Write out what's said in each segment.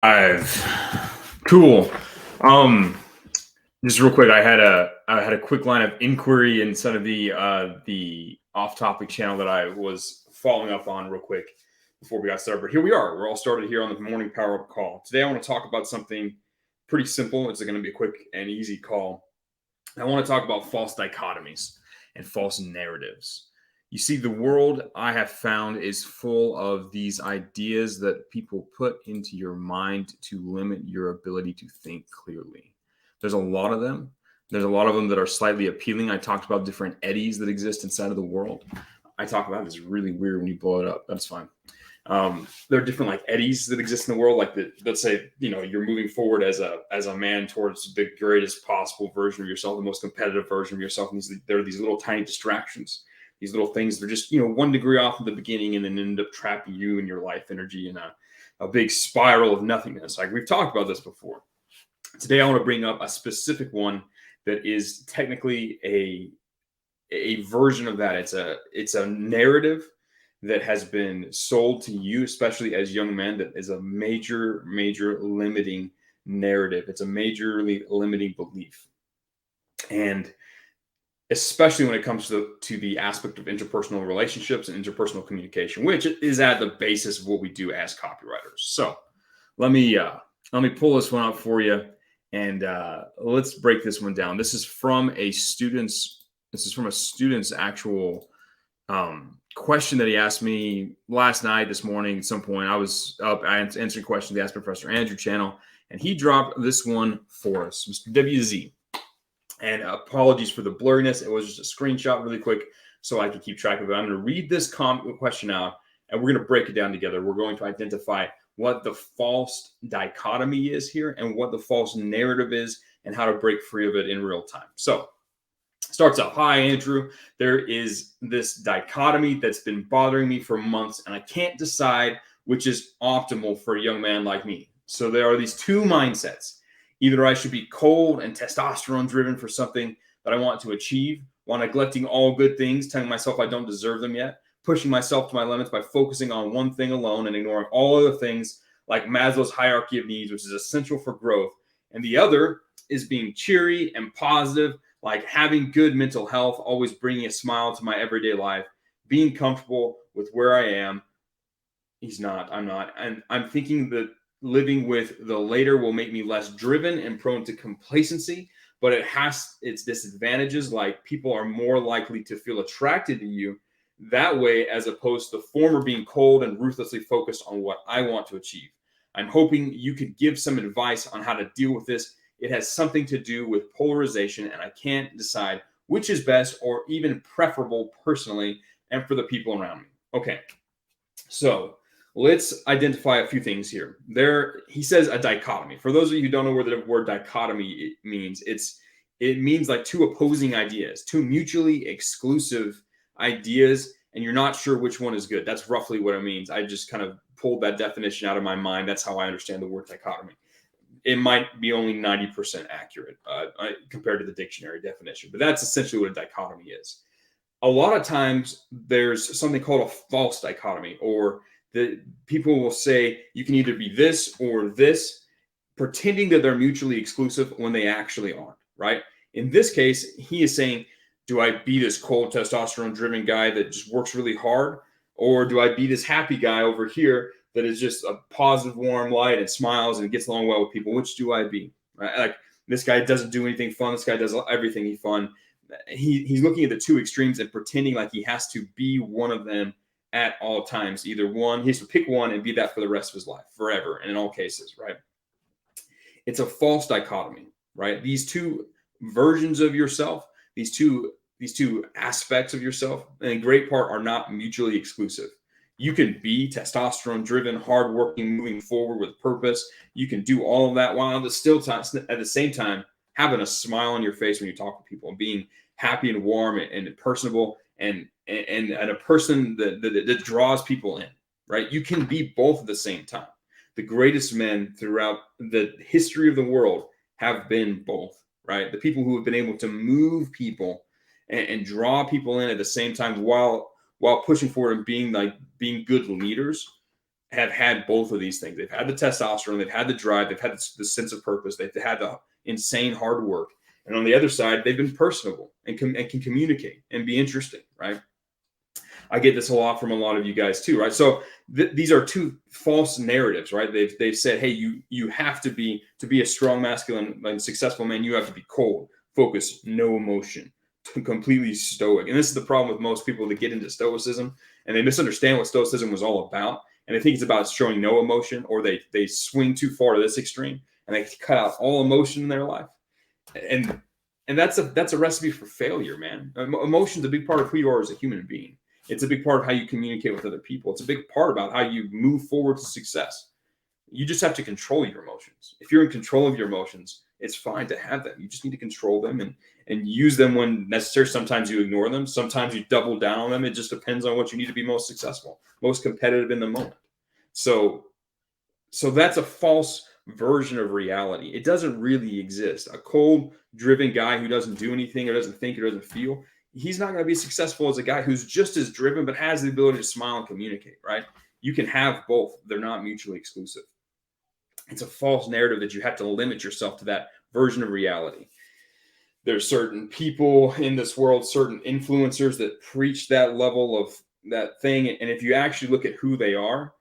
I've cool. Um, just real quick, I had a quick line of inquiry inside of the off-topic channel that I was following up on real quick before we got started. But here we are. We're all started here on the morning power up call. Today, I want to talk about something pretty simple. It's going to be a quick and easy call. I want to talk about false dichotomies and false narratives. You see, the world I have found is full of these ideas that people put into your mind to limit your ability to think clearly. There's a lot of them. There's a lot of them that are slightly appealing. I talked about different eddies that exist inside of the world. I talk about this really weird when you blow it up. That's fine. There are different like eddies that exist in the world. Like let's say you're moving forward as a man towards the greatest possible version of yourself, the most competitive version of yourself. And there are these little tiny distractions, these little things that are just 1 degree off at the beginning, and then end up trapping you and your life energy in a big spiral of nothingness. Like we've talked about this before. Today, I want to bring up a specific one that is technically a version of that. It's a narrative that has been sold to you, especially as young men, that is a major limiting narrative. It's a majorly limiting belief, and especially when it comes to the aspect of interpersonal relationships and interpersonal communication, which is at the basis of what we do as copywriters. So let me pull this one up for you, and let's break this one down. This is from a student's actual question that he asked me last night, this morning, at some point. I was up answering questions they asked Professor Andrew channel, and he dropped this one for us, Mr. WZ. And apologies for the blurriness. It was just a screenshot really quick so I could keep track of it. I'm going to read this question out, and we're going to break it down together. We're going to identify what the false dichotomy is here and what the false narrative is and how to break free of it in real time. So starts out, hi, Andrew. There is this dichotomy that's been bothering me for months, and I can't decide which is optimal for a young man like me. So there are these two mindsets. Either I should be cold and testosterone driven for something that I want to achieve while neglecting all good things, telling myself I don't deserve them yet, pushing myself to my limits by focusing on one thing alone and ignoring all other things like Maslow's hierarchy of needs, which is essential for growth. And the other is being cheery and positive, like having good mental health, always bringing a smile to my everyday life, being comfortable with where I am. He's not, I'm not. And I'm thinking that living with the later will make me less driven and prone to complacency, but it has its disadvantages, like people are more likely to feel attracted to you that way, as opposed to the former being cold and ruthlessly focused on what I want to achieve. I'm hoping you could give some advice on how to deal with this. It has something to do with polarization, and I can't decide which is best or even preferable personally and for the people around me. Okay, so let's identify a few things here. He says a dichotomy. For those of you who don't know what the word dichotomy means, it means like two opposing ideas, two mutually exclusive ideas, and you're not sure which one is good. That's roughly what it means. I just kind of pulled that definition out of my mind. That's how I understand the word dichotomy. It might be only 90% accurate compared to the dictionary definition, but that's essentially what a dichotomy is. A lot of times there's something called a false dichotomy, or that people will say you can either be this or this, pretending that they're mutually exclusive when they actually aren't, right? In this case, he is saying, do I be this cold testosterone driven guy that just works really hard? Or do I be this happy guy over here that is just a positive, warm light and smiles and gets along well with people? Which do I be? Right? Like, this guy doesn't do anything fun. This guy does everything fun. He's looking at the two extremes and pretending like he has to be one of them at all times. Either one, he has to pick one and be that for the rest of his life, forever, and in all cases, right? It's a false dichotomy, right? These two versions of yourself, these two aspects of yourself, in great part, are not mutually exclusive. You can be testosterone driven, hardworking, moving forward with purpose. You can do all of that while at the same time having a smile on your face when you talk to people and being happy and warm and personable and a person that draws people in, right? You can be both at the same time. The greatest men throughout the history of the world have been both, right? The people who have been able to move people and draw people in at the same time while pushing forward and being good leaders have had both of these things. They've had the testosterone, they've had the drive, they've had the sense of purpose, they've had the insane hard work. And on the other side, they've been personable and can communicate and be interesting, right? I get this a lot from a lot of you guys too, right? So these are two false narratives, right? They've said, hey, you have to be a strong, masculine, and successful man. You have to be cold, focused, no emotion, completely stoic. And this is the problem with most people that get into stoicism, and they misunderstand what stoicism was all about. And they think it's about showing no emotion, or they swing too far to this extreme and they cut out all emotion in their life. And that's a recipe for failure, man. Emotion's a big part of who you are as a human being. It's a big part of how you communicate with other people. It's a big part about how you move forward to success. You just have to control your emotions. If you're in control of your emotions, it's fine to have them. You just need to control them and use them when necessary. Sometimes you ignore them. Sometimes you double down on them. It just depends on what you need to be most successful, most competitive in the moment. So that's a false version of reality. It doesn't really exist. A cold, driven guy who doesn't do anything or doesn't think or doesn't feel, he's not going to be successful as a guy who's just as driven but has the ability to smile and communicate, right? You can have both. They're not mutually exclusive. It's a false narrative that you have to limit yourself to that version of reality. There's certain people in this world, certain influencers that preach that level of that thing. And if you actually look at who they are,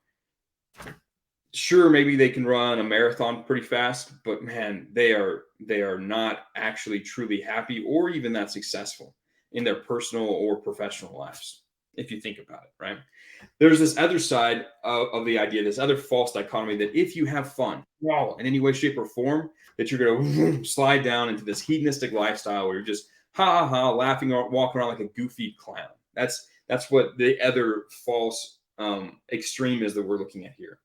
sure, maybe they can run a marathon pretty fast, but man, they are not actually truly happy or even that successful in their personal or professional lives, if you think about it, right? There's this other side of the idea, this other false dichotomy that if you have fun, in any way, shape, or form, that you're going to slide down into this hedonistic lifestyle where you're just laughing or walking around like a goofy clown. That's what the other false extreme is that we're looking at here.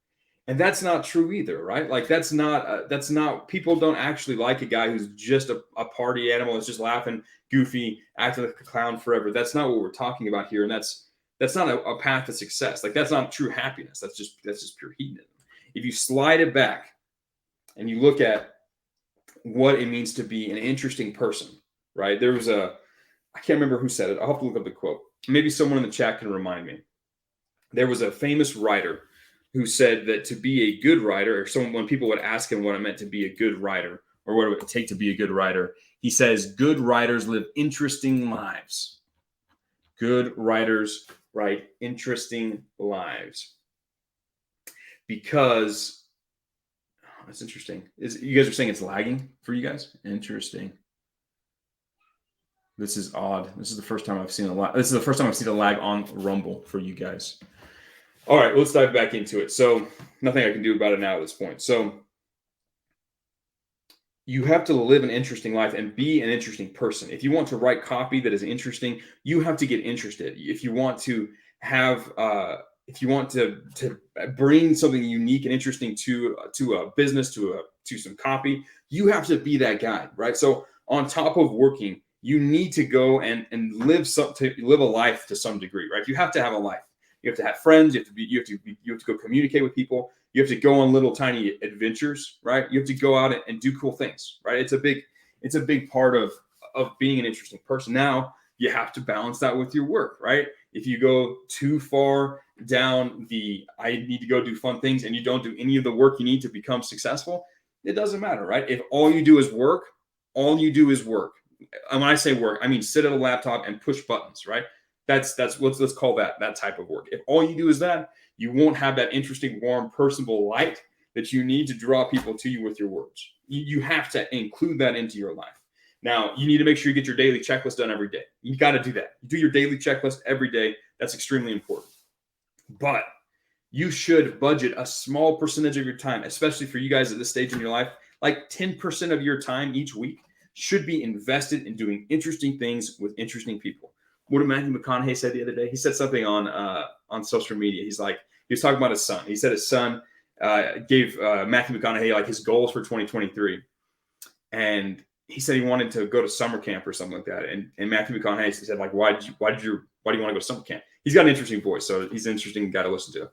And that's not true either, right? Like that's not, people don't actually like a guy who's just a party animal, that's just laughing, goofy, acting like a clown forever. That's not what we're talking about here. And that's not a path to success. Like that's not true happiness. That's just pure hedonism. If you slide it back and you look at what it means to be an interesting person, right? There was I can't remember who said it. I'll have to look up the quote. Maybe someone in the chat can remind me. There was a famous writer who said that to be a good writer, or someone, when people would ask him what it meant to be a good writer, or what it would take to be a good writer, he says, good writers live interesting lives. Good writers write interesting lives. Because, that's interesting. You guys are saying it's lagging for you guys? Interesting. This is odd. This is the first time I've seen a lag. This is the first time I've seen a lag on Rumble for you guys. All right, let's dive back into it. So nothing I can do about it now at this point. So you have to live an interesting life and be an interesting person. If you want to write copy that is interesting, you have to get interested. If you want to have, if you want to bring something unique and interesting to a business, to some copy, you have to be that guy, right? So on top of working, you need to go and live a life to some degree, right? You have to have a life. You have to have friends. You have to go communicate with people. You have to go on little tiny adventures, right? You have to go out and do cool things, right? It's a big part of being an interesting person. Now you have to balance that with your work, right? If you go too far down I need to go do fun things and you don't do any of the work you need to become successful, it doesn't matter, right? If all you do is work. And when I say work, I mean sit at a laptop and push buttons, right? That's let's call that type of work. If all you do is that, you won't have that interesting, warm, personable light that you need to draw people to you with your words. You have to include that into your life. Now, you need to make sure you get your daily checklist done every day. You got to do that. You do your daily checklist every day. That's extremely important. But you should budget a small percentage of your time, especially for you guys at this stage in your life, like 10% of your time each week should be invested in doing interesting things with interesting people. What did Matthew McConaughey say the other day? He said something on social media. He was talking about his son. He said his son gave Matthew McConaughey like his goals for 2023, and he said he wanted to go to summer camp or something like that. And Matthew McConaughey said, like, why do you want to go to summer camp? He's got an interesting voice, so he's an interesting guy to listen to.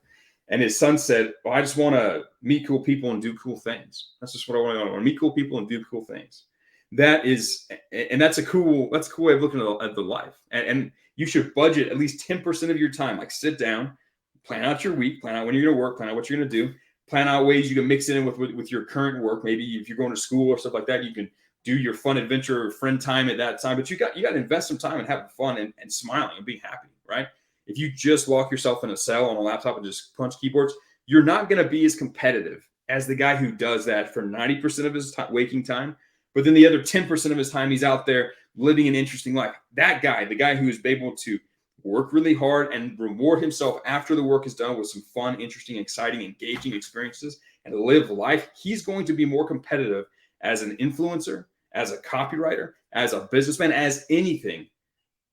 And his son said, well, I just want to meet cool people and do cool things. That's just what I want to do. I want to meet cool people and do cool things. That's a cool way of looking at the life. And you should budget at least 10% of your time, like sit down, Plan out your week, plan out when you're going to work, plan out what you're going to do, plan out ways you can mix it in with your current work. Maybe if you're going to school or stuff like that, you can do your fun adventure or friend time at that time. But you got to invest some time and having fun and smiling and being happy, right? If you just lock yourself in a cell on a laptop and just punch keyboards, you're not going to be as competitive as the guy who does that for 90% of his waking time. But then the other 10% of his time, he's out there living an interesting life. That guy, the guy who is able to work really hard and reward himself after the work is done with some fun, interesting, exciting, engaging experiences and live life, he's going to be more competitive as an influencer, as a copywriter, as a businessman, as anything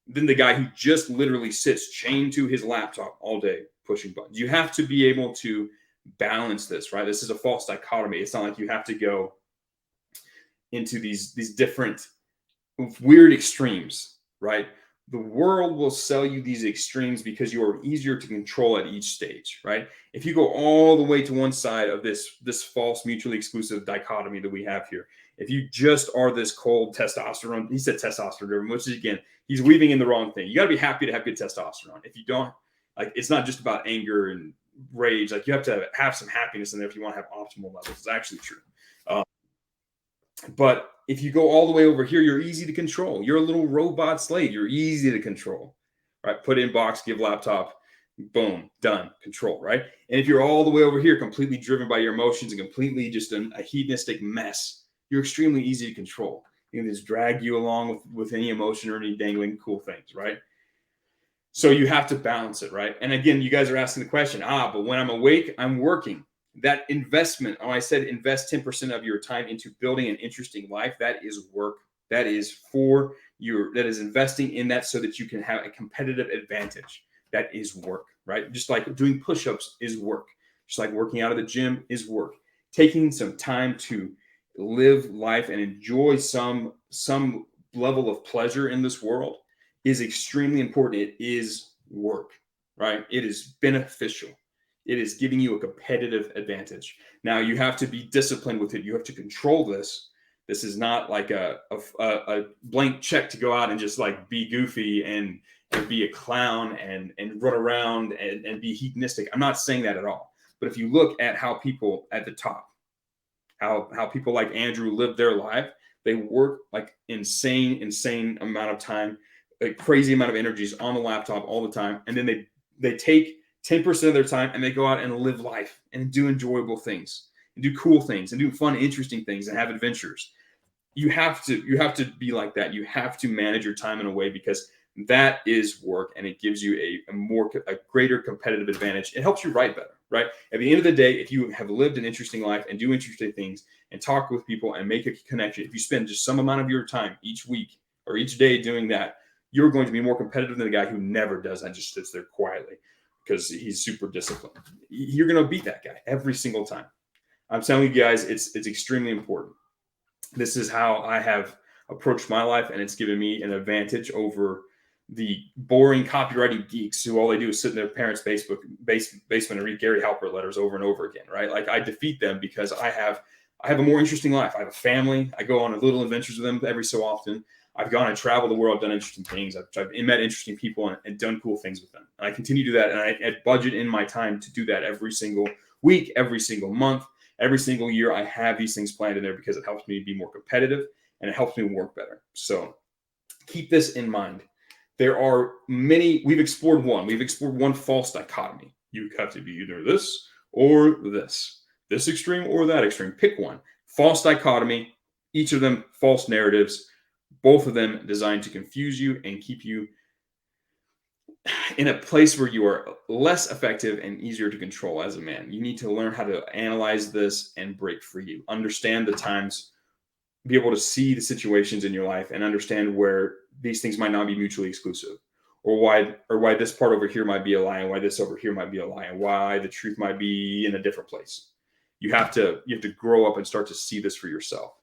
than the guy who just literally sits chained to his laptop all day pushing buttons. You have to be able to balance this, right? This is a false dichotomy. It's not like you have to go into these different weird extremes, right? The world will sell you these extremes because you are easier to control at each stage, right? If you go all the way to one side of this false mutually exclusive dichotomy that we have here, if you just are this cold testosterone, he said testosterone, which is, again, he's weaving in the wrong thing. You got to be happy to have good testosterone. If you don't, like, it's not just about anger and rage. Like, you have to have some happiness in there if you want to have optimal levels. It's actually true. But if you go all the way over here, you're easy to control. You're a little robot slave. You're easy to control, right? Put in box, give laptop, boom, done, control, right? And if you're all the way over here, completely driven by your emotions and completely just a hedonistic mess, you're extremely easy to control. You can just drag you along with any emotion or any dangling cool things, right? So you have to balance it, right? And again, you guys are asking the question, but when I'm awake, I'm working. That investment, I said invest 10% of your time into building an interesting life. That is work. That is that is investing in that so that you can have a competitive advantage. That is work, right? Just like doing push-ups is work. Just like working out at the gym is work. Taking some time to live life and enjoy some level of pleasure in this world is extremely important. It is work, right? It is beneficial. It is giving you a competitive advantage. Now, you have to be disciplined with it. You have to control this. This is not like a blank check to go out and just like be goofy and be a clown and run around and be hedonistic. I'm not saying that at all. But if you look at how people at the top, how people like Andrew live their life, they work like insane amount of time, a crazy amount of energies on the laptop all the time. And then they take 10% of their time and they go out and live life and do enjoyable things and do cool things and do fun, interesting things and have adventures. You have to be like that. You have to manage your time in a way because that is work and it gives you a greater competitive advantage. It helps you write better, right? At the end of the day, if you have lived an interesting life and do interesting things and talk with people and make a connection, if you spend just some amount of your time each week or each day doing that, you're going to be more competitive than the guy who never does and just sits there quietly because he's super disciplined. You're going to beat that guy every single time. I'm telling you guys, it's extremely important. This is how I have approached my life, and it's given me an advantage over the boring copywriting geeks who all they do is sit in their parents' basement and read Gary Halpert letters over and over again, right? Like, I defeat them because I have a more interesting life. I have a family. I go on little adventures with them every so often. I've gone and traveled the world, done interesting things. I've met interesting people and done cool things with them. And I continue to do that. And I budget in my time to do that every single week, every single month, every single year. I have these things planned in there because it helps me be more competitive and it helps me work better. So keep this in mind. There are many, we've explored one false dichotomy. You have to be either this or this extreme or that extreme. Pick one. False dichotomy, each of them false narratives. Both of them designed to confuse you and keep you in a place where you are less effective and easier to control as a man. You need to learn how to analyze this and break free. Understand the times, be able to see the situations in your life and understand where these things might not be mutually exclusive, or why this part over here might be a lie and why this over here might be a lie and why the truth might be in a different place. You have to grow up and start to see this for yourself.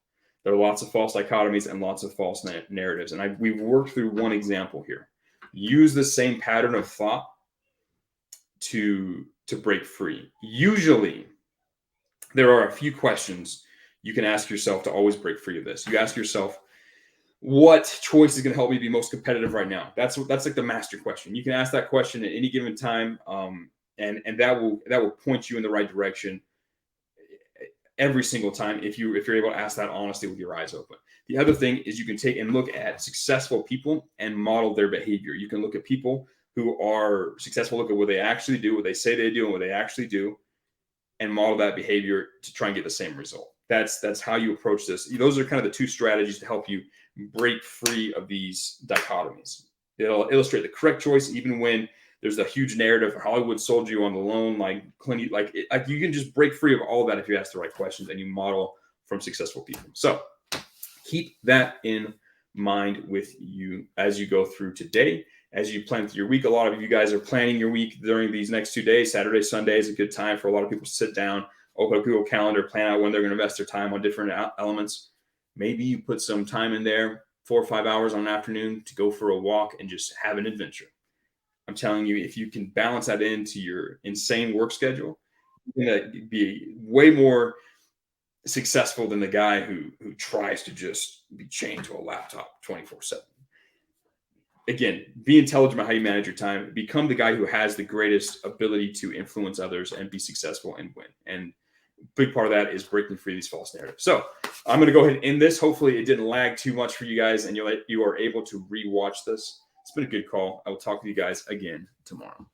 There are lots of false dichotomies and lots of false narratives. And we've worked through one example here. Use the same pattern of thought to break free. Usually, there are a few questions you can ask yourself to always break free of this. You ask yourself, what choice is going to help me be most competitive right now? That's like the master question. You can ask that question at any given time. and that will point you in the right direction every single time if you're able to ask that honestly with your eyes open. The other thing is you can take and look at successful people and model their behavior. You can look at people who are successful, look at what they actually do, what they say they do, and what they actually do, and model that behavior to try and get the same result. That's how you approach this. Those are kind of the two strategies to help you break free of these dichotomies. It'll illustrate the correct choice, even when there's a huge narrative. Hollywood sold you on the loan, like Clint, like you can just break free of all of that if you ask the right questions and you model from successful people. So keep that in mind with you as you go through today, as you plan through your week. A lot of you guys are planning your week during these next 2 days. Saturday, Sunday is a good time for a lot of people to sit down, open a Google Calendar, plan out when they're going to invest their time on different elements. Maybe you put some time in there, 4 or 5 hours on an afternoon to go for a walk and just have an adventure. I'm telling you, if you can balance that into your insane work schedule, you're going to be way more successful than the guy who tries to just be chained to a laptop 24/7. Again, be intelligent about how you manage your time. Become the guy who has the greatest ability to influence others and be successful and win. And a big part of that is breaking free of these false narratives. So I'm going to go ahead and end this. Hopefully it didn't lag too much for you guys and you are able to rewatch this. It's been a good call. I will talk to you guys again tomorrow.